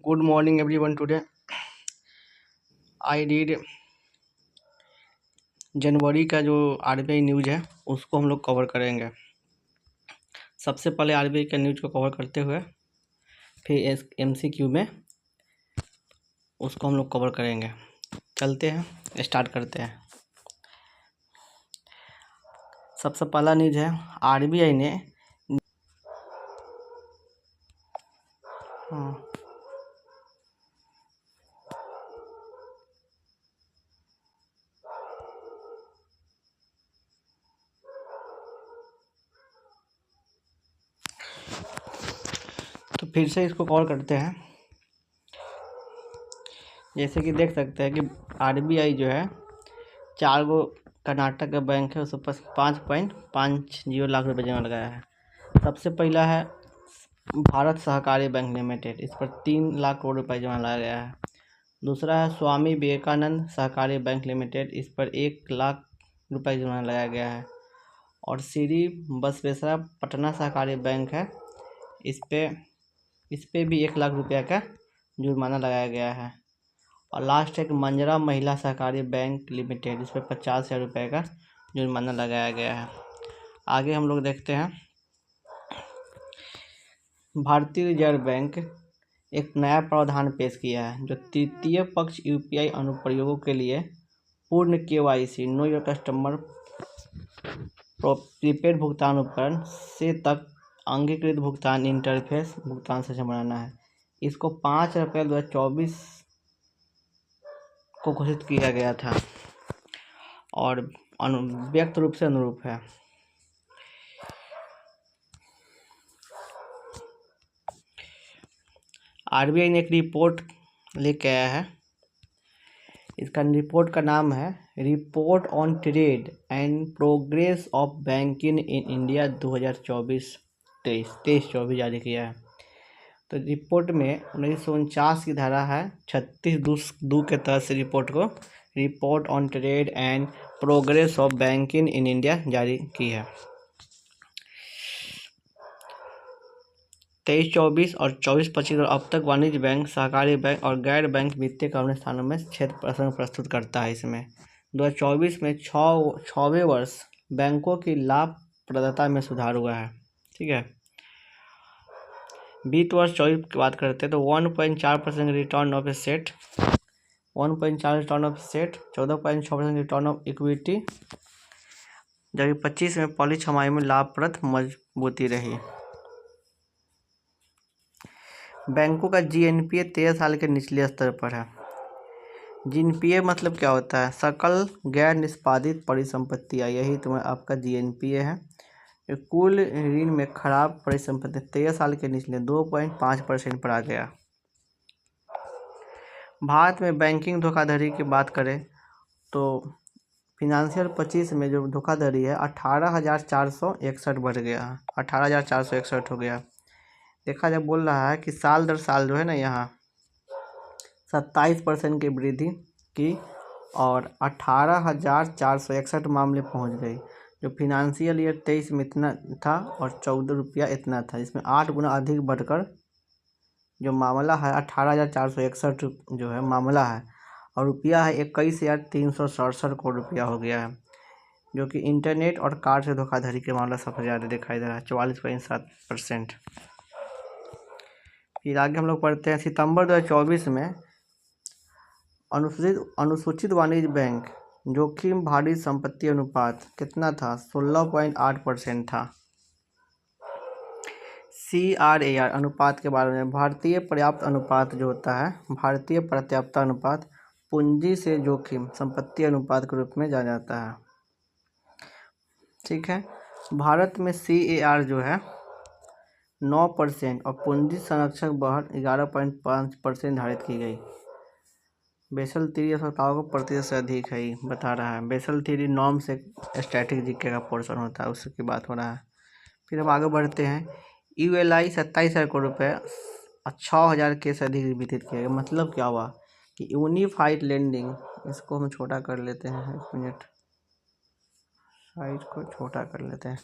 Good morning, everyone. Today I read जनवरी का जो RBI news है उसको हम लोग कवर करेंगे। सबसे पहले आरबीआई का न्यूज़ को कवर करते हुए फिर एमसीक्यू में उसको हम लोग कवर करेंगे। चलते हैं, स्टार्ट करते हैं। सबसे पहला न्यूज़ है आरबीआई ने तो फिर से इसको कवर करते हैं। जैसे कि देख सकते हैं कि आरबीआई जो है 4 गो कर्नाटक का बैंक है, उस पर 5.50 लाख रुपए जमा लगाया है। सबसे पहला है भारत सहकारी बैंक लिमिटेड, इस पर 3 लाख करोड़ रुपए जमा लगाया गया है। दूसरा है स्वामी विवेकानंद सहकारी बैंक लिमिटेड, इस पर 1 लाख रुपए जुर्माना लगाया गया है। और श्री बसवेश्वरा पटना सहकारी बैंक है, इस पे भी 1 लाख रुपया का जुर्माना लगाया गया है। और लास्ट है कि मंजरा महिला सहकारी बैंक लिमिटेड, इस पर 50,000 रुपये का जुर्माना लगाया गया है। आगे हम लोग देखते हैं। भारतीय रिजर्व बैंक एक नया प्रावधान पेश किया है जो तृतीय पक्ष यूपीआई अनुप्रयोगों के लिए पूर्ण KYC know your customer prepaid भुगतान उपकरण से तक अंगीकृत भुगतान इंटरफेस भुगतान से बनाना है। इसको 5 अप्रैल 2024 को घोषित किया गया था और व्यक्त रूप से अनुरूप है। आरबीआई ने एक रिपोर्ट लेके आया है। इसका रिपोर्ट का नाम है report on trade and progress of banking in India 2024 जारी किया है। तो रिपोर्ट में 1949 की धारा है 36(2) के तहत से रिपोर्ट को report on trade and progress of banking in India जारी की है। 23-24 और 24-25 और अब तक वाणिज्य बैंक, सहकारी बैंक और गैर बैंक वित्तीय अपने स्थानों में क्षेत्र प्रसंग प्रस्तुत करता है। इसमें 2024 में 6वें वर्ष बैंकों की लाभप्रदता में सुधार हुआ है। ठीक है, वित्त वर्ष 24 की बात करते हैं तो 1.4% return of asset, 1.4 return of asset, 14.6% return of equity, जबकि 25 में पहली छमाही में लाभप्रद मजबूती रही। बैंकों का जीएनपीए 13 साल के निचले स्तर पर है। जीएनपीए मतलब क्या होता है? सकल गैर निष्पादित परिसंपत्तियाँ, यही तुम्हारा आपका जीएनपीए है। कुल ऋण में खराब परिसंपत्ति 13 साल के निचले 2.5% पर आ गया। भारत में बैंकिंग धोखाधड़ी की बात करें तो फिनंशियल 25 में जो धोखाधड़ी है 18,461 बढ़ गया, 18,461 हो गया। देखा जब बोल रहा है कि साल दर साल जो है ना, यहाँ 27% की वृद्धि की और 18,461 मामले पहुंच गई। जो फिनंशियल ईयर 23 में इतना था और 14 रुपया इतना था, इसमें 8 गुना अधिक बढ़कर जो मामला है 18,461 जो है मामला है, और रुपया है 21,367 करोड़ रुपया हो गया है, जो कि इंटरनेट और कार्ड से धोखाधड़ी के मामला सबसे ज़्यादा दिखाई दे रहा है 44.7%। फिर आगे हम लोग पढ़ते हैं। सितंबर 2024 में अनुसूचित वाणिज्य बैंक जोखिम भारी संपत्ति अनुपात कितना था? 16.8% था। CRAR अनुपात के बारे में, भारतीय पर्याप्त अनुपात जो होता है, भारतीय पर्याप्तता अनुपात पूंजी से जोखिम संपत्ति अनुपात के रूप में जाना जाता है। ठीक है, भारत में CAR जो है 9% और पूंजी संरक्षक बहर 11.5% निर्धारित की गई। बेसल 3 आवश्यकताओं को प्रतिशत से अधिक है बता रहा है। बेसल 3 नॉर्म से स्टैटिक जीके का पोर्शन होता है, उसकी बात हो रहा है। फिर हम आगे बढ़ते हैं। ULI 27,000 करोड़ रुपये 6,000 केस अधिक वितरित किया गया। मतलब क्या हुआ कि यूनिफाइड लेंडिंग, इसको हम छोटा कर लेते हैं, 1 मिनट, साइज को छोटा कर लेते हैं।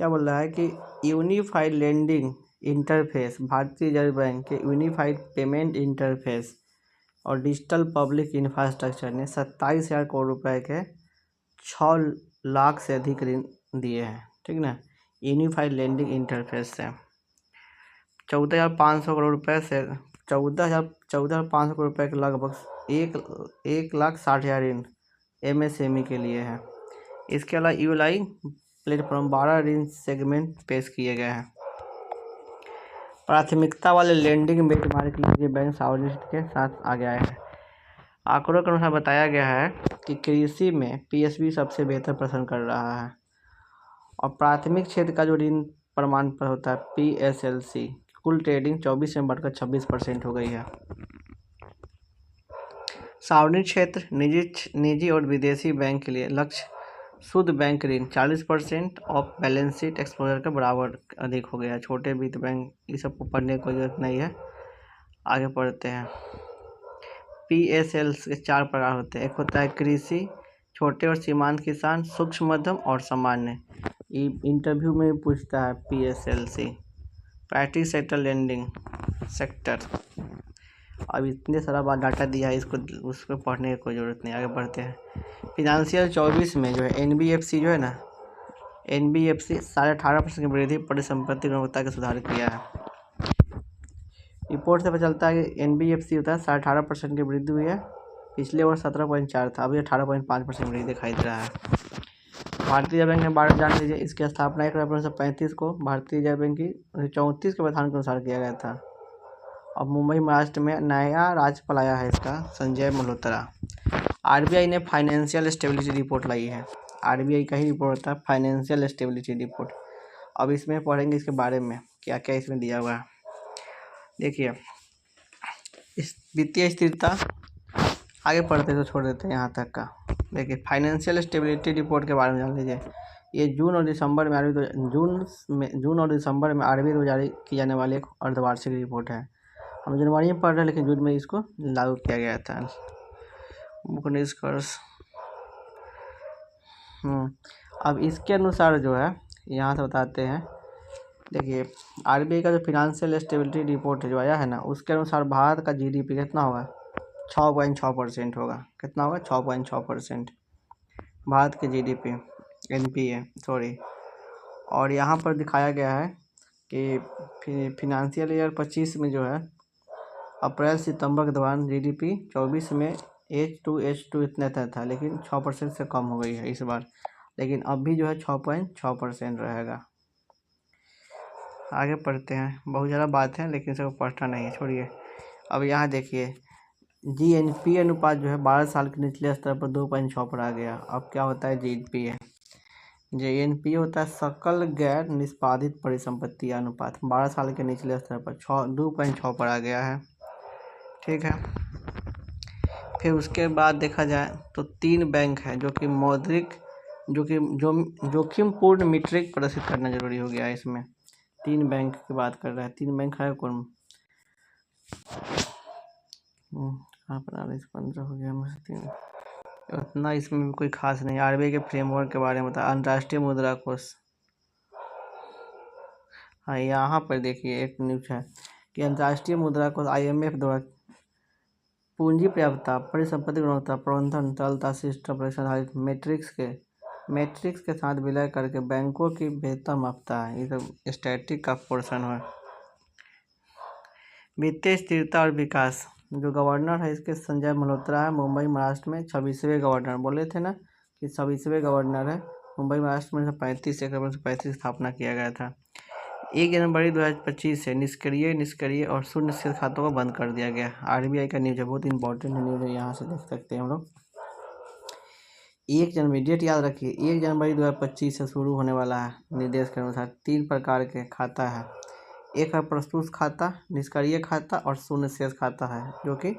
क्या बोल रहा है कि यूनिफाइड लेंडिंग इंटरफेस, भारतीय रिजर्व बैंक के यूनिफाइड पेमेंट इंटरफेस और डिजिटल पब्लिक इंफ्रास्ट्रक्चर ने 27,000 करोड़ रुपए के 6 लाख से अधिक ऋण दिए हैं, ठीक ना। यूनिफाइड लेंडिंग इंटरफेस से 14,500 करोड़ रुपए से 14,500 करोड़ रुपए के लगभग 1,60,000 ऋण MSME के लिए है। इसके अलावा यूलाई प्लेटफॉर्म 12 ऋण सेगमेंट पेश किए गए हैं। प्राथमिकता वाले लेंडिंग बेंचमार्क के लिए बैंक सावधि के साथ आगे आए हैं। आंकड़ों के अनुसार बताया गया है कि कृषि में PSB सबसे बेहतर प्रदर्शन कर रहा है और प्राथमिक क्षेत्र का जो ऋण प्रमाण पत्र होता है PSLC, कुल ट्रेडिंग 24 में बढ़कर 26% हो गई है। सार्वजनिक क्षेत्र, निजी और विदेशी बैंक के लिए लक्ष्य शुद्ध बैंक ऋण 40% ऑफ बैलेंस शीट एक्सपोजर के बराबर अधिक हो गया। छोटे वित्त बैंक ये सबको पढ़ने की कोई जरूरत नहीं है, आगे पढ़ते हैं। PSL के 4 प्रकार होते हैं। एक होता है कृषि, छोटे और सीमांत किसान, सूक्ष्म मध्यम और सामान्य। ये इंटरव्यू में पूछता है PSLC। Private sector lending sector, अब इतने सारा बात डाटा दिया है, उसको पढ़ने की कोई ज़रूरत नहीं, आगे बढ़ते हैं। फिनांशियल 24 में जो है NBFC जो है ना, NBFC 18.5% की वृद्धि परिसंपत्ति गुणवत्ता का सुधार किया है। रिपोर्ट से पता चलता है कि NBFC होता है 18.5% की वृद्धि हुई है। पिछले वर्ष 17.4 था, अभी 18.5% वृद्धि दिखाई दे रहा है। भारतीय रिजर्व बैंक ने 12 जान लीजिए, इसकी स्थापना 1 अप्रैल 1935 को भारतीय रिजर्व बैंक की 34 के विधान के अनुसार किया गया था। अब मुंबई महाराष्ट्र में नया राज्यपाल आया है इसका, संजय मल्होत्रा। RBI ने फाइनेंशियल स्टेबिलिटी रिपोर्ट लाई है। RBI का ही रिपोर्ट होता है फाइनेंशियल स्टेबिलिटी रिपोर्ट। अब इसमें पढ़ेंगे इसके बारे में क्या क्या इसमें दिया हुआ है। देखिए, इस वित्तीय स्थिरता आगे पढ़ते तो छोड़ देते हैं यहाँ तक का। देखिए, फाइनेंशियल स्टेबिलिटी रिपोर्ट के बारे में जान लीजिए। ये जून और दिसंबर में RBI को जारी की जाने वाली एक अर्धवार्षिक रिपोर्ट है। हम जनवरी में पढ़ रहे हैं, लेकिन जून में इसको लागू किया गया था। मुख्य निष्कर्ष, अब इसके अनुसार जो है यहाँ से बताते हैं। देखिए, RBI का जो फिनेंशियल स्टेबिलिटी रिपोर्ट जो आया है ना, उसके अनुसार भारत का GDP कितना होगा, 6.6% होगा। कितना होगा, 6.6% भारत के GDP NPA सॉरी। और यहाँ पर दिखाया गया है कि फिनेंशियल ईयर 25 में जो है अप्रैल सितंबर के दौरान GDP 24 में H2 इतना था, लेकिन 6% से कम हो गई है इस बार। लेकिन अब भी जो है 6.6% रहेगा। आगे पढ़ते हैं, बहुत ज़्यादा बात है लेकिन सबको पढ़ना नहीं है, छोड़िए। अब यहाँ देखिए, GNP अनुपात जो है 12 साल के निचले स्तर पर 2.6 पर आ गया। अब क्या होता है GNP होता है सकल गैर निष्पादित परिसंपत्ति अनुपात, 12 साल के निचले स्तर पर 2.6 पर आ गया है, ठीक है। फिर उसके बाद देखा जाए तो 3 बैंक है जो कि जोखिमपूर्ण मीट्रिक प्रदर्शित करना जरूरी हो गया है। इसमें 3 बैंक की बात कर रहे हैं। 3 बैंक है कौन, 15 हो गया मुझे 3, उतना इसमें कोई खास नहीं। RBI के फ्रेमवर्क के बारे में बता, अंतर्राष्ट्रीय मुद्रा कोष। हाँ, यहाँ पर देखिए एक न्यूज है कि अंतर्राष्ट्रीय मुद्रा कोष IMF द्वारा पूंजी पर्याप्तता, परिसंपत्ति गुणवत्ता, प्रबंधन, तरलता, सिस्टम परीक्षण आधारित मैट्रिक्स के साथ विलय करके बैंकों की बेहतर मापता है। ये सब स्टैटिक का पोर्शन है। वित्तीय स्थिरता और विकास, जो गवर्नर है इसके संजय मल्होत्रा है, मुंबई महाराष्ट्र में 26वें गवर्नर। बोले थे ना कि 26वें गवर्नर है। मुंबई महाराष्ट्र में 1935 स्थापना किया गया था। 1 जनवरी 2025 से निष्क्रिय और शून्य शेष खातों को बंद कर दिया गया। RBI का न्यूज है, बहुत इंपॉर्टेंट न्यूज है, यहाँ से देख सकते हैं हम लोग। 1 जनवरी, डेट याद रखिए, 1 जनवरी 2025 से शुरू होने वाला है। निर्देश के अनुसार 3 प्रकार के खाता है। एक है प्रस्तुत खाता, निष्क्रिय खाता और शून्य शेष खाता है, जो कि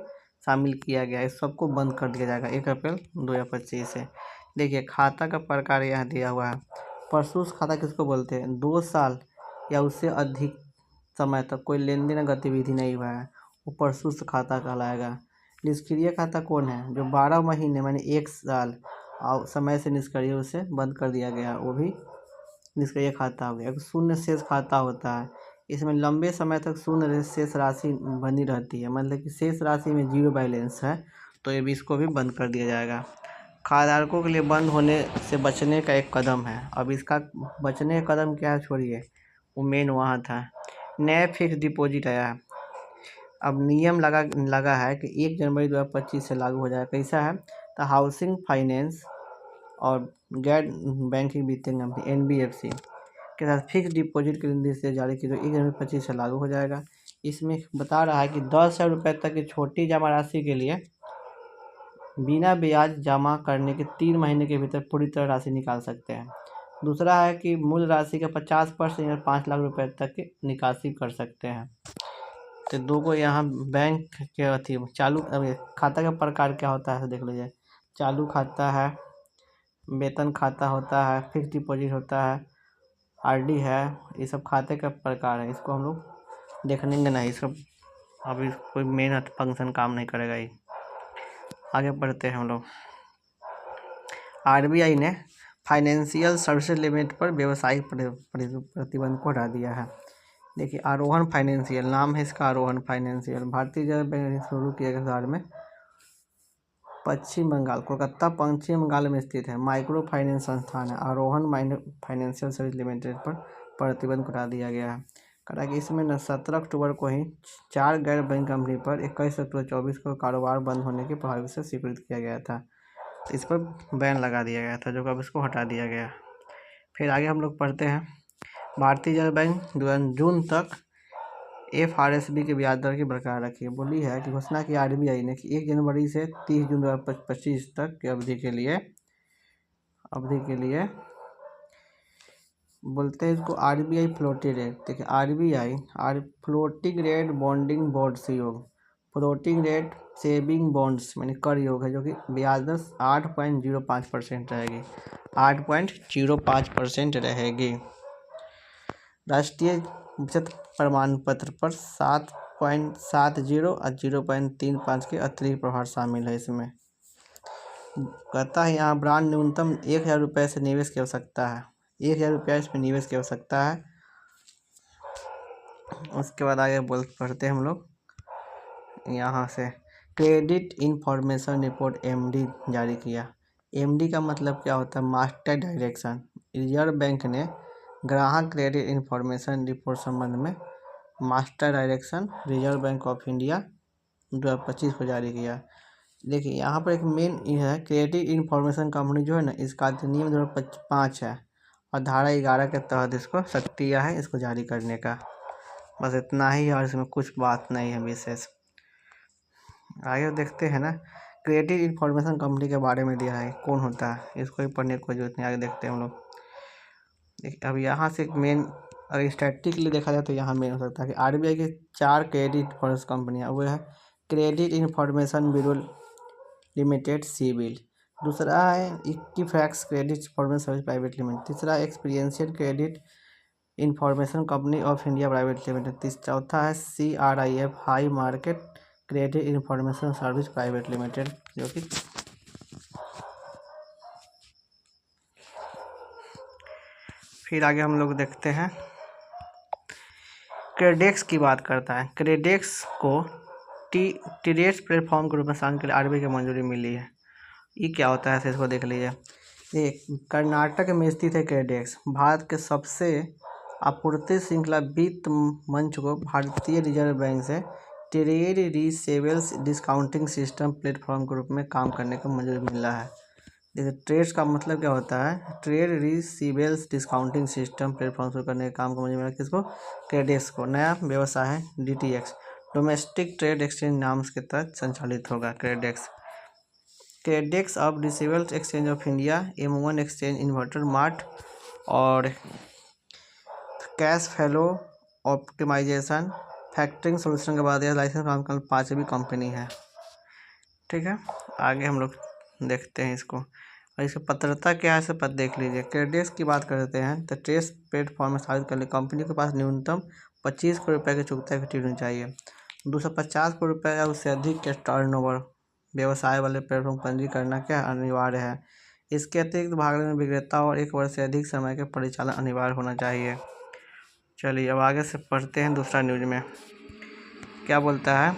शामिल किया गया है। इस सबको बंद कर दिया जाएगा 1 अप्रैल 2025 से। देखिए, खाता का प्रकार यहाँ दिया हुआ है। प्रस्तुत खाता किसको बोलते हैं, 2 साल या उससे अधिक समय तक कोई लेन देन गतिविधि नहीं हुआ है, वो प्रस्तुत खाता कहलाएगा। निष्क्रिय खाता कौन है, जो 12 महीने माने 1 साल और समय से निष्क्रिय, उसे बंद कर दिया गया, वो भी जिसका ये खाता हो गया। एक शून्य शेष खाता होता है, इसमें लंबे समय तक शून्य शेष राशि बनी रहती है, मतलब कि शेष राशि में जीरो बैलेंस है, तो ये भी इसको भी बंद कर दिया जाएगा। खाताधारकों के लिए बंद होने से बचने का एक कदम है। अब इसका बचने का कदम क्या है छोड़िए, वो मेन वहाँ था। नया फिक्स डिपॉजिट आया है। अब नियम लगा है कि 1 जनवरी 2025 से लागू हो जाएगा। कैसा है, तो हाउसिंग फाइनेंस और गैर बैंकिंग वित्तीय कंपनी NBFC के साथ फिक्स डिपॉजिट के निर्देश से जारी की गई 1 जनवरी 2025 से लागू हो जाएगा। इसमें बता रहा है कि 10,000 रुपये तक की छोटी जमा राशि के लिए बिना ब्याज जमा करने के 3 महीने के भीतर पूरी तरह राशि निकाल सकते हैं। दूसरा है कि मूल राशि का 50% या 5 लाख रुपए तक की निकासी कर सकते हैं। तो दो को यहाँ बैंक के अथी चालू, अब खाता का प्रकार क्या होता है देख लीजिए। चालू खाता है, वेतन खाता होता है, फिक्स डिपॉजिट होता है, RD है, ये सब खाते का प्रकार है। इसको हम लोग देखने नहीं, इसका अभी कोई मेन फंक्शन काम नहीं करेगा ये। आगे बढ़ते हैं हम लोग। RBI ने फाइनेंशियल सर्विसेज लिमिट पर व्यावसायिक प्रतिबंध को हटा दिया है। देखिए, आरोहण फाइनेंशियल नाम है इसका, आरोहण फाइनेंशियल भारतीय रिजर्व बैंक ने शुरू किया गया शहर में पश्चिम बंगाल, कोलकाता पश्चिम बंगाल में स्थित है। माइक्रो फाइनेंस संस्थान है। आरोहण फाइनेंशियल सर्विस लिमिटेड पर प्रतिबंध हटा दिया गया है। कहा कि इसमें न 17 अक्टूबर को ही 4 गैर बैंक कंपनी पर 21 अक्टूबर 2024 को कारोबार बंद होने के प्रभाव से स्वीकृत किया गया था। इस पर बैन लगा दिया गया था, जो कि अब इसको हटा दिया गया। फिर आगे हम लोग पढ़ते हैं। भारतीय रिजर्व बैंक जून तक FRSB के ब्याज दर की बरकरार रखी है। बोली है कि घोषणा की RBI ने कि 1 जनवरी से 30 जून 2025 तक की अवधि के लिए बोलते हैं इसको RBI फ्लोटिंग रेट। देखिए, RBI floating rate bonding board से योग, फ्लोटिंग रेट सेविंग बॉन्ड्स मैंने कर योग है, जो कि ब्याज दर 8.05% रहेगी, 8.05% रहेगी। राष्ट्रीय बचत प्रमाण पत्र पर 7.70 और 0.35 के अतिरिक्त प्रभार शामिल है। इसमें कहता है यहाँ ब्रांड न्यूनतम 1,000 रुपये से निवेश की आवश्यकता है, 1,000 रुपया इसमें निवेश की आवश्यकता है। उसके बाद आगे पढ़ते हैं हम लोग यहाँ से। क्रेडिट इंफॉर्मेशन रिपोर्ट MD जारी किया। MD का मतलब क्या होता है, मास्टर डायरेक्शन। रिजर्व बैंक ने ग्राहक क्रेडिट इंफॉर्मेशन रिपोर्ट संबंध में master direction reserve bank of India 2025 को जारी किया। देखिए, यहाँ पर एक मेन है, क्रेडिट इंफॉर्मेशन कंपनी जो है ना, इसका अधिनियम 2005 है और धारा 11 के तहत इसको सक्रिय है इसको जारी करने का। बस इतना ही है और इसमें कुछ बात नहीं है विशेष। आगे देखते हैं ना, क्रेडिट इंफॉर्मेशन कंपनी के बारे में दिया है, कौन होता है, इसको भी पढ़ने की कोई जरूरत नहीं। आगे देखते हैं हम लोग। अब यहाँ से मेन अगर स्टैटिकली देखा जाए तो यहाँ मेन हो सकता है कि RBI के 4 क्रेडिट इंफॉर्मेशन कंपनियाँ, वो है credit information bureau limited CIBIL, दूसरा है Equifax credit information service private limited, तीसरा experiential credit information company of India private limited, चौथा है CRIF high market credit information service private limited, जो कि फिर आगे हम लोग देखते हैं। क्रेडेक्स की बात करता है। क्रेडेक्स को TREDS प्लेटफॉर्म के रूप में शामिल के लिए RBI की मंजूरी मिली है। ये क्या होता है इसको देख लीजिए। ये कर्नाटक में स्थित है। क्रेडेक्स भारत के सबसे आपूर्ति श्रृंखला वित्त मंच को भारतीय रिजर्व बैंक से ट्रेड रिसेबल्स डिस्काउंटिंग सिस्टम प्लेटफॉर्म के रूप में काम करने का मंजूरी मिला है। जैसे ट्रेड्स का मतलब क्या होता है, trade receivables discounting system platform शुरू करने के काम को मंजूरी मिला किसको, क्रेडेक्स को। नया व्यवसाय है DTX, डोमेस्टिक ट्रेड एक्सचेंज नाम के तहत संचालित होगा। Credex of receivables exchange of India, M1 exchange inverter mart और cash flow optimization factoring solution के बाद यह लाइसेंस काम करने 5वीं कंपनी है। ठीक है, आगे हम लोग देखते हैं इसको और इसकी पात्रता क्या है, सब देख लीजिए। क्रेडेक्स की बात करते हैं तो ट्रेस प्लेटफॉर्म में स्थापित करने कंपनी के पास न्यूनतम 25 करोड़ रुपये की चुकता इक्विटी होनी चाहिए, 250 करोड़ रुपये या उससे अधिक के टर्नओवर व्यवसाय वाले प्लेटफॉर्म पंजीकरण करना क्या अनिवार्य है। इसके अतिरिक्त भाग लेने विक्रेता और 1 वर्ष से अधिक समय के परिचालन अनिवार्य होना चाहिए। चलिए अब आगे से पढ़ते हैं दूसरा न्यूज में क्या बोलता है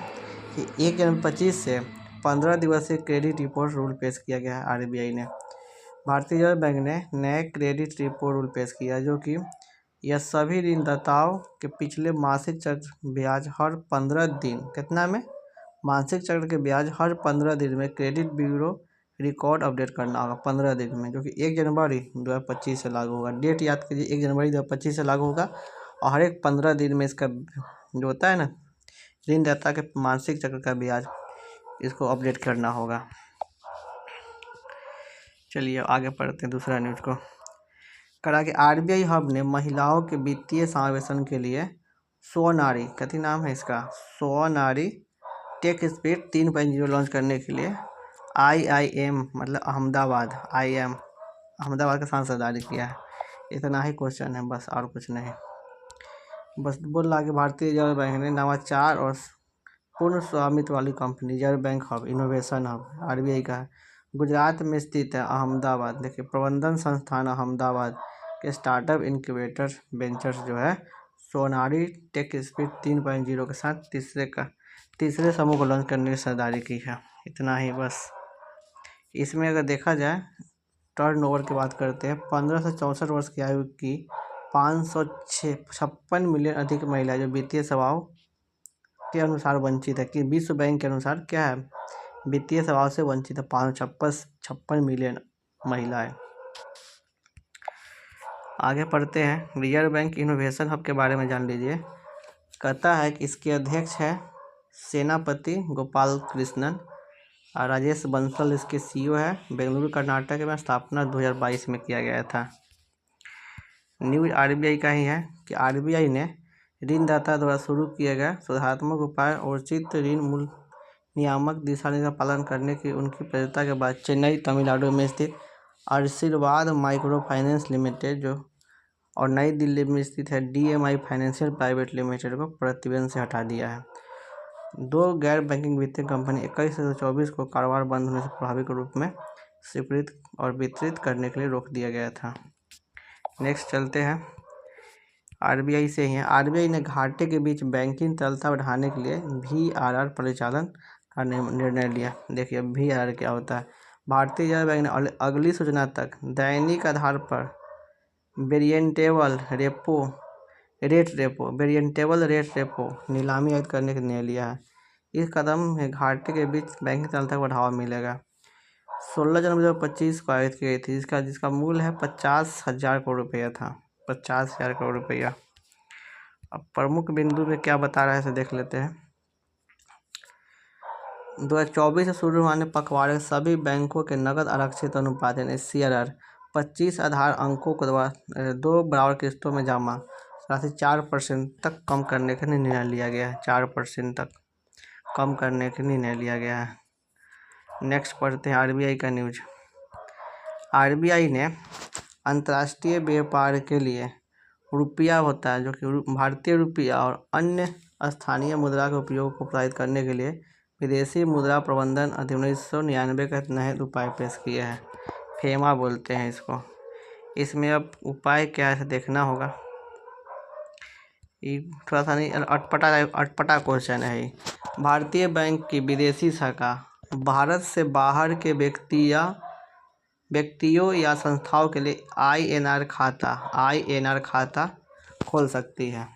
कि 1 जनवरी 25 से 15 दिवसीय क्रेडिट रिपोर्ट रूल पेश किया गया है। आरबीआई ने भारतीय रिजर्व बैंक ने नए क्रेडिट रिपोर्ट रूल पेश किया जो कि यह सभी ऋणदाताओं के पिछले मासिक चक्र ब्याज हर 15 दिन कितना में मासिक चक्र के ब्याज हर 15 दिन में क्रेडिट ब्यूरो रिकॉर्ड अपडेट करना होगा 15 दिन में, जो कि 1 जनवरी 2025 से लागू होगा। डेट याद कीजिए, 1 जनवरी 2025 से लागू होगा और हर एक 15 दिन में इसका जो होता है ना ऋणदाता के मासिक चक्र का ब्याज इसको अपडेट करना होगा। चलिए आगे पढ़ते हैं दूसरा न्यूज को। करा कि आरबीआई हब ने महिलाओं के वित्तीय समावेशन के लिए स्वनारी कथी नाम है इसका स्वनारी टेक स्पीड 3.0 लॉन्च करने के लिए IIM मतलब अहमदाबाद IIM अहमदाबाद का सांसदारी किया है। इतना ही क्वेश्चन है बस, और कुछ नहीं। बस बोल रहा कि भारतीय रिजर्व बैंक ने नवाचार और पूर्ण स्वामित्व वाली company reserve bank hub innovation hub RBI का है, गुजरात में स्थित है अहमदाबाद। देखिए प्रबंधन संस्थान अहमदाबाद के स्टार्टअप इनक्यूबेटर वेंचर्स जो है सोनारी टेक स्पीड 3.0 के साथ तीसरे समूह को लॉन्च करने की सरदारी की है। इतना ही बस। इसमें अगर देखा जाए टर्नओवर की बात करते हैं, 15 से 64 वर्ष की आयु की 556 मिलियन अधिक महिला जो वित्तीय सेवाओं के अनुसार वंचित है, कि विश्व बैंक के अनुसार क्या है वित्तीय सेवाओं से वंचित है 556 मिलियन महिलाएं। आगे पढ़ते हैं रिजर्व बैंक इनोवेशन हब के बारे में जान लीजिए। कहता है कि इसके अध्यक्ष है सेनापति गोपाल कृष्णन और राजेश बंसल इसके CEO है। बेंगलुरु कर्नाटक में स्थापना 2022 में किया गया था। न्यूज आरबीआई का ही है कि आरबीआई ने ऋणदाता द्वारा शुरू किए गए सुधारात्मक उपाय और उचित ऋण मूल्य नियामक दिशा निर्देश का पालन करने की उनकी प्रेरता के बाद चेन्नई तमिलनाडु में स्थित आशीर्वाद माइक्रो फाइनेंस लिमिटेड जो और नई दिल्ली में स्थित है DMI फाइनेंशियल प्राइवेट लिमिटेड को प्रतिबंध से हटा दिया है। 2 गैर बैंकिंग वित्तीय कंपनी 21 से 24 को कारोबार बंद होने से प्रभावी के रूप में स्वीकृत और वितरित करने के लिए रोक दिया गया था। नेक्स्ट चलते हैं आरबीआई से ही है। आरबीआई ने घाटे के बीच बैंकिंग तरलता बढ़ाने के लिए VRR परिचालन का निर्णय लिया। देखिए VRR क्या होता है। भारतीय रिजर्व बैंक ने अगली सूचना तक दैनिक आधार पर वेरिएंटेबल रेट रेपो नीलामी आयोजित करने का निर्णय लिया है। इस कदम में घाटे के बीच बैंकिंग तरलता को बढ़ावा मिलेगा। 16 जनवरी 2025 को आयोजित की गई थी जिसका मूल्य है 50,000 करोड़ रुपया था। 50,000 करोड़ रुपया। अब प्रमुख बिंदु में क्या बता रहा है इसे देख लेते हैं। 2024 से शुरू होने पखवाड़े सभी बैंकों के नकद आरक्षित अनुपात यानी CRR 25 आधार अंकों को 2 बराबर किस्तों में जमा राशि 4% तक कम करने का निर्णय लिया गया है। 4% तक कम करने का निर्णय लिया गया है। नेक्स्ट पढ़ते हैं आरबीआई का न्यूज। आरबीआई ने अंतर्राष्ट्रीय व्यापार के लिए रुपया होता है जो कि भारतीय रुपया और अन्य स्थानीय मुद्रा के उपयोग को प्रोत्साहित करने के लिए विदेशी मुद्रा प्रबंधन अधिनियम 1999 के नए उपाय पेश किए हैं। फेमा बोलते हैं इसको। इसमें अब उपाय क्या है देखना होगा। ये थोड़ा सा नहीं अटपटा क्वेश्चन है। भारतीय बैंक की विदेशी शाखा भारत से बाहर के व्यक्तियों या संस्थाओं के लिए INR खाता खोल सकती है।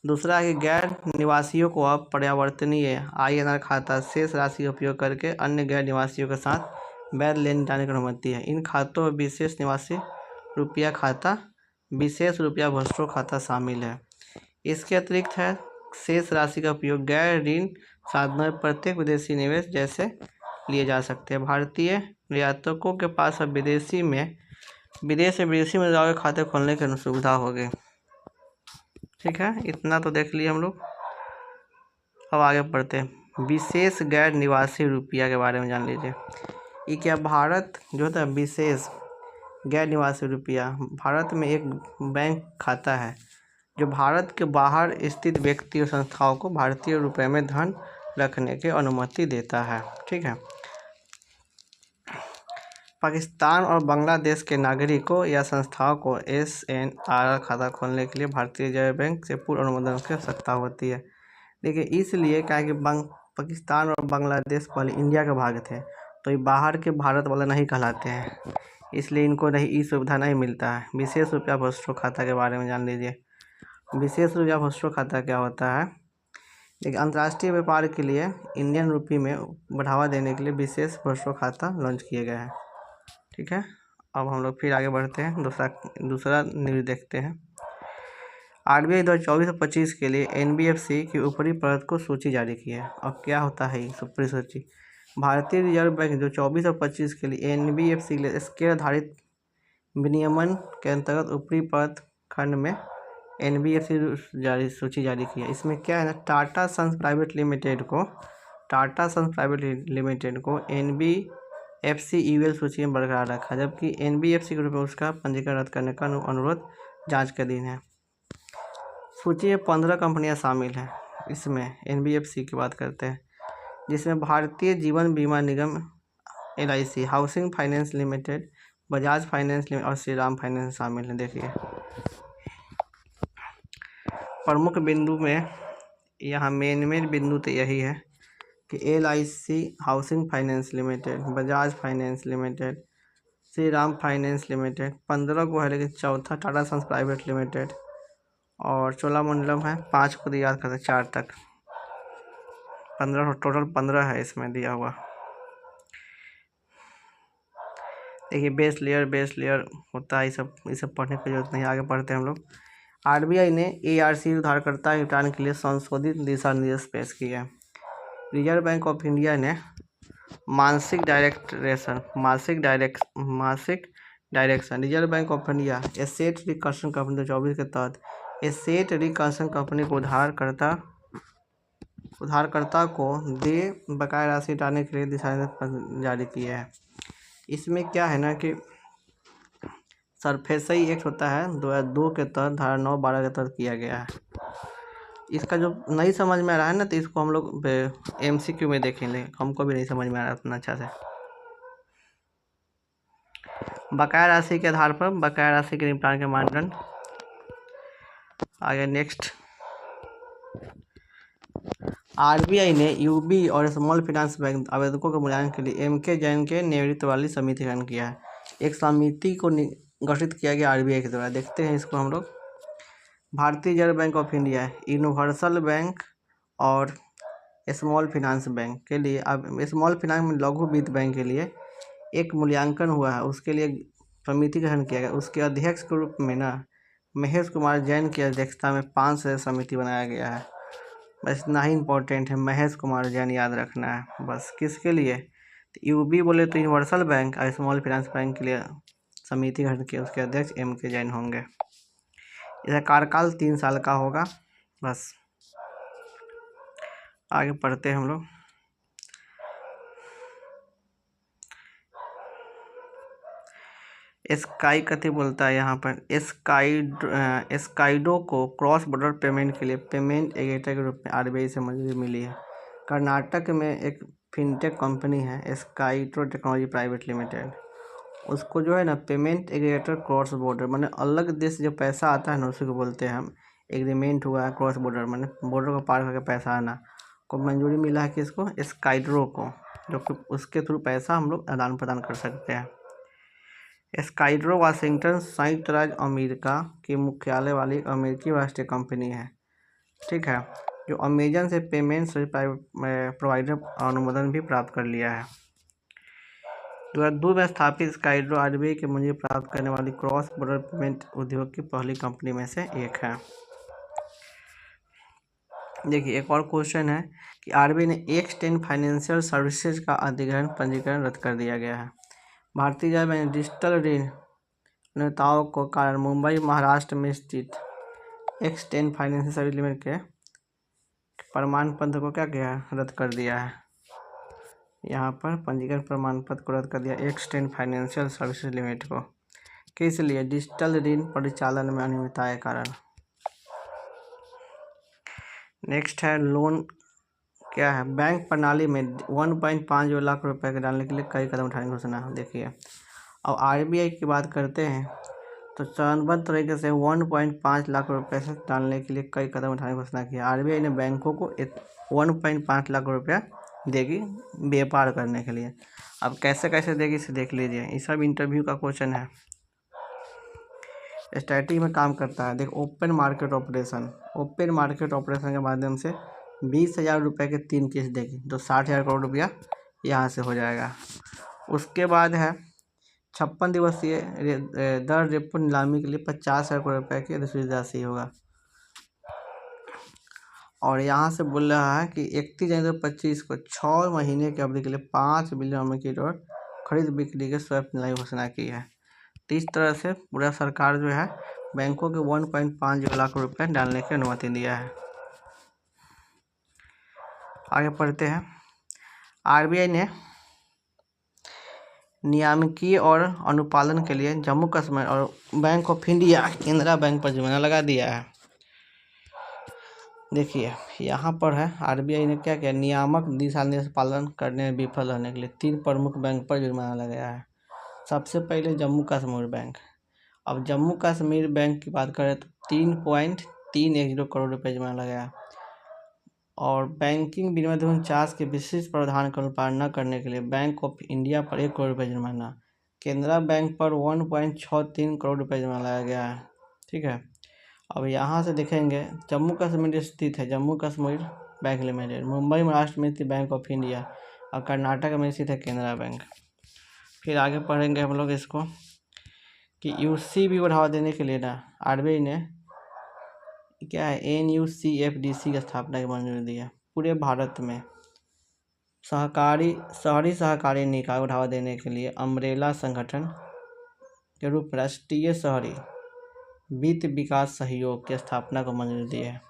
दूसरा है कि गैर निवासियों को अब पर्यावर्तनीय INR खाता शेष राशि का उपयोग करके अन्य गैर निवासियों के साथ वैध लेन देन की अनुमति है। इन खातों में विशेष निवासी रुपया खाता, विशेष रुपया भस्ट्रो खाता शामिल है। इसके अतिरिक्त है शेष राशि का उपयोग गैर ऋण साधनों में प्रत्येक विदेशी निवेश जैसे लिए जा सकते हैं। भारतीय निर्यातकों के पास अब विदेश में विदेशी मुद्राओं के खाते खोलने की सुविधा होगी। ठीक है, इतना तो देख लिए हम लोग। अब आगे बढ़ते हैं विशेष गैर निवासी रुपया के बारे में जान लीजिए। ये क्या भारत जो होता है विशेष गैर निवासी रुपया भारत में एक बैंक खाता है जो भारत के बाहर स्थित व्यक्ति और संस्थाओं को भारतीय रुपये में धन रखने की अनुमति देता है। ठीक है, पाकिस्तान और बांग्लादेश के नागरिकों या संस्थाओं को SNR खाता खोलने के लिए भारतीय रिजर्व बैंक से पूर्व अनुमोदन की आवश्यकता होती है। देखिए, इसलिए क्या है कि पाकिस्तान और बांग्लादेश पहले इंडिया के भाग थे, तो ये बाहर के भारत वाला नहीं कहलाते हैं, इसलिए इनको नहीं ये सुविधा नहीं मिलता है। विशेष रुपया भस्ट्रो खाता के बारे में जान लीजिए। विशेष रुपया भस्ट्रो खाता क्या होता है? देखिए, अंतर्राष्ट्रीय व्यापार के लिए इंडियन रुपये में बढ़ावा देने के लिए विशेष भस्ट्रो खाता लॉन्च किए गए हैं। ठीक है, अब हम लोग फिर आगे बढ़ते हैं, दूसरा न्यूज़ देखते हैं। RBI 2024-25 के लिए NBFC की ऊपरी परत को सूची जारी की है। अब क्या होता है ये ऊपरी सूची? भारतीय रिजर्व बैंक जो 24 और 25 के लिए NBFC के लिए स्केल आधारित विनियमन के अंतर्गत ऊपरी परत खंड में NBFC सूची जारी की है। इसमें क्या है ना, टाटा सन्स प्राइवेट लिमिटेड को NBFC EUL सूची में बरकरार रखा, जबकि NBFC के रूप में उसका पंजीकरण रद्द करने का अनुरोध जांच का दिन है। सूची में 15 कंपनियां शामिल हैं। इसमें NBFC की बात करते हैं, जिसमें भारतीय जीवन बीमा निगम LIC, housing finance limited, Bajaj finance limited और श्रीराम फाइनेंस शामिल हैं। देखिए, प्रमुख बिंदु में यहाँ मेन बिंदु तो यही है कि LIC, housing finance limited, Bajaj finance limited, Shriram finance limited 15 को है, लेकिन चौथा टाटा सन्स प्राइवेट लिमिटेड और चोलामंडलम है। 5 को याद करते 4 तक, 15 टोटल 15 है इसमें दिया हुआ। देखिए, बेस लेयर होता है, ये सब पढ़ने की जरूरत नहीं, आगे पढ़ते हैं हम लोग। RBI ने ARC उधारकर्ता निपटान के लिए संशोधित दिशा निर्देश पेश किए हैं। रिजर्व बैंक ऑफ इंडिया ने मासिक direction reserve bank of India asset reconstruction company 2024 के तहत एसेट रिकंस्ट्रक्शन कंपनी को उधारकर्ता को दे बकाया राशि हटाने के लिए दिशा निर्देश जारी किए हैं। इसमें क्या है ना कि सरफेसी एक्ट होता है 2002 के तहत धारा 9-12 के तहत किया गया है। इसका जो नहीं समझ में आ रहा है ना, तो इसको हम लोग MCQ में देखेंगे, हमको भी नहीं समझ में आ रहा उतना अच्छा से। बकाया राशि के आधार पर बकाया राशि के निपटान के मानदंड। आगे नेक्स्ट, RBI ने UB और स्मॉल फाइनेंस बैंक आवेदकों के मूल्यांकन के लिए MK जैन के नेतृत्व वाली समिति का गठन किया है। एक समिति को गठित किया गया RBI के द्वारा। देखते हैं इसको हम लोग। भारतीय reserve bank of India, universal bank और स्मॉल फाइनेंस बैंक के लिए, अब स्मॉल फाइनेंस में लघु वित्त बैंक के लिए एक मूल्यांकन हुआ है, उसके लिए समिति का गठन किया गया। उसके अध्यक्ष के रूप में ना महेश कुमार जैन की अध्यक्षता में 5 सदस्यीय समिति बनाया गया है। बस इतना ही इम्पोर्टेंट है, महेश कुमार जैन याद रखना है बस। किसके लिए? तो UB बोले तो यूनिवर्सल बैंक और स्मॉल फाइनेंस बैंक के लिए समिति गठन की, उसके अध्यक्ष MK जैन होंगे। इसका कार्यकाल 3 साल का होगा। बस आगे पढ़ते हैं हम लोग। स्काई कथी बोलता है यहाँ पर, स्काइडो को क्रॉस बॉर्डर पेमेंट के लिए पेमेंट एग्रीगेटर के रूप में RBI से मंजूरी मिली है। कर्नाटक में एक फिनटेक कंपनी है स्काइडो टेक्नोलॉजी प्राइवेट लिमिटेड, उसको जो है ना पेमेंट एग्रीगेटर क्रॉस बॉर्डर, माने अलग देश से जो पैसा आता है ना उसी को बोलते हैं हम। एग्रीमेंट हुआ है क्रॉस बॉर्डर, माने बॉर्डर को पार करके पैसा आना, को मंजूरी मिला है किसको? स्काइडो को, जो कि उसके थ्रू पैसा हम लोग आदान प्रदान कर सकते हैं। स्काइडो वाशिंगटन संयुक्त राज्य अमेरिका की मुख्यालय वाली एक अमेरिकी राष्ट्रीय कंपनी है। ठीक है, जो अमेजन से पेमेंट सर्विस प्रोवाइडर अनुमोदन भी प्राप्त कर लिया है। 2002 में स्थापित स्काइडो RBI की मंजूरी प्राप्त करने वाली क्रॉस बॉर्डर पेमेंट उद्योग की पहली कंपनी में से एक है। देखिए, एक और क्वेश्चन है कि RBI ने एक्सटेंड फाइनेंशियल सर्विसेज का अधिग्रहण पंजीकरण रद्द कर दिया गया है। भारतीय रिजर्व बैंक डिजिटल ऋण नेताओं को कारण मुंबई महाराष्ट्र में स्थित एक्सटेंड फाइनेंशियल सर्विस लिमिटेड के प्रमाण पत्र को क्या किया है? रद्द कर दिया है। यहाँ पर पंजीकरण प्रमाण पत्र को रद्द कर दिया एक्सटेंड फाइनेंशियल सर्विसेज लिमिटेड को। किस लिए? डिजिटल ऋण परिचालन में अनियमितता के कारण। नेक्स्ट है लोन क्या है? बैंक प्रणाली में 1.5 लाख रुपए के डालने के लिए कई कदम उठाने की घोषणा। देखिए, अब RBI की बात करते हैं तो चरणबद्ध तरीके से 1.5 लाख रुपये से डालने के लिए कई कदम उठाने की घोषणा की है। RBI ने बैंकों को 1.5 लाख रुपया देगी व्यापार करने के लिए। अब कैसे कैसे देगी इसे देख लीजिए, ये सब इंटरव्यू का क्वेश्चन है। स्ट्रैटेजी में काम करता है, देख ओपन मार्केट ऑपरेशन के माध्यम से 20,000 रुपये के 3 किस्त देगी तो 60,000 करोड़ रुपया यहाँ से हो जाएगा। उसके बाद है 56 दिवसीय दर रेपो नीलामी के लिए 50,000 करोड़ रुपये की अधिसूचित राशि होगा। और यहाँ से बोल रहा है कि 31 जनवरी 2025 को 6 महीने की अवधि के लिए 5 बिलियन की खरीद बिक्री के स्वैप नीलामी घोषणा की है। तो इस तरह से पूरा सरकार जो है बैंकों के 1.5 लाख रुपए डालने की अनुमति दिया है। आगे पढ़ते हैं। RBI ने नियामकीय और अनुपालन के लिए जम्मू कश्मीर और bank of India Canara bank पर जुर्माना लगा दिया है। देखिए यहाँ पर है RBI ने क्या किया, नियामक दिशा निर्देश पालन करने में विफल रहने के लिए 3 प्रमुख बैंक पर जुर्माना लगाया है। सबसे पहले जम्मू कश्मीर बैंक। अब जम्मू कश्मीर बैंक की बात करें तो 3.310 करोड़ रुपये जुर्माना लगाया। और बैंकिंग विनिमय 49 के विशिष्ट प्रावधान का अनुपालन न करने के लिए बैंक ऑफ इंडिया पर 1 करोड़ रुपये जुर्माना। केनरा बैंक पर 1.63 करोड़ रुपये जुर्माना लगाया गया है। ठीक है, अब यहाँ से देखेंगे जम्मू कश्मीर स्थित है जम्मू कश्मीर बैंक लिमिटेड, मुंबई महाराष्ट्र में स्थित बैंक ऑफ इंडिया और कर्नाटक में स्थित है केनरा बैंक। फिर आगे पढ़ेंगे हम लोग इसको कि UCB बढ़ावा देने के लिए ना RBI ने क्या है NUCFDC की स्थापना की मंजूरी दी है। पूरे भारत में शहरी सहकारी निकाय बढ़ावा देने के लिए अम्ब्रेला संगठन के रूप में राष्ट्रीय शहरी वित्त विकास सहयोग की स्थापना को मंजूरी दी है।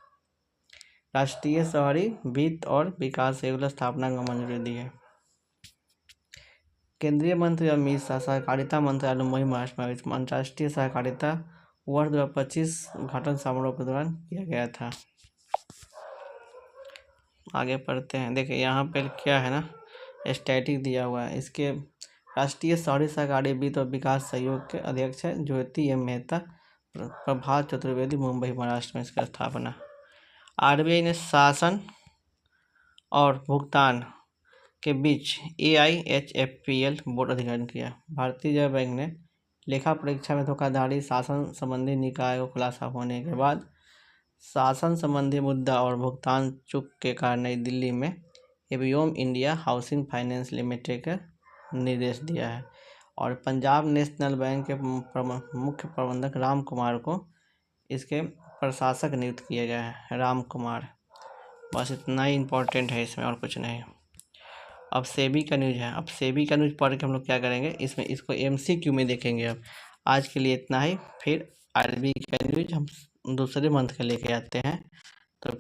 राष्ट्रीय शहरी वित्त और विकास सहयोग की स्थापना को मंजूरी दी है। केंद्रीय मंत्री अमित शाह सहकारिता मंत्रालय मुंबई महाराष्ट्र में अंतर्राष्ट्रीय सहकारिता वर्ष 2025 उद्घाटन समारोह के दौरान किया गया था। आगे पढ़ते हैं। देखिए यहाँ पर क्या है ना, स्टैटिक दिया हुआ है। इसके राष्ट्रीय शहरी सहकारी वित्त और विकास सहयोग के अध्यक्ष है ज्योति एम मेहता, प्रभात चतुर्वेदी, मुंबई महाराष्ट्र में इसकी स्थापना। RBI ने शासन और भुगतान के बीच AIHFPL बोर्ड अधिग्रहण किया। भारतीय रिजर्व बैंक ने लेखा परीक्षा में धोखाधड़ी शासन संबंधी निकाय को खुलासा होने के बाद शासन संबंधी मुद्दा और भुगतान चूक के कारण नई दिल्ली में एवियोम इंडिया हाउसिंग फाइनेंस लिमिटेड का निर्देश दिया है। और पंजाब नेशनल बैंक के मुख्य प्रबंधक राम कुमार को इसके प्रशासक नियुक्त किया गया है। राम कुमार, बस इतना ही इम्पोर्टेंट है इसमें और कुछ नहीं। अब सेबी का न्यूज है। अब सेबी का न्यूज पढ़ के हम लोग क्या करेंगे, इसमें इसको MCQ में देखेंगे। अब आज के लिए इतना ही, फिर RBI का न्यूज हम दूसरे मंथ का लेके आते हैं।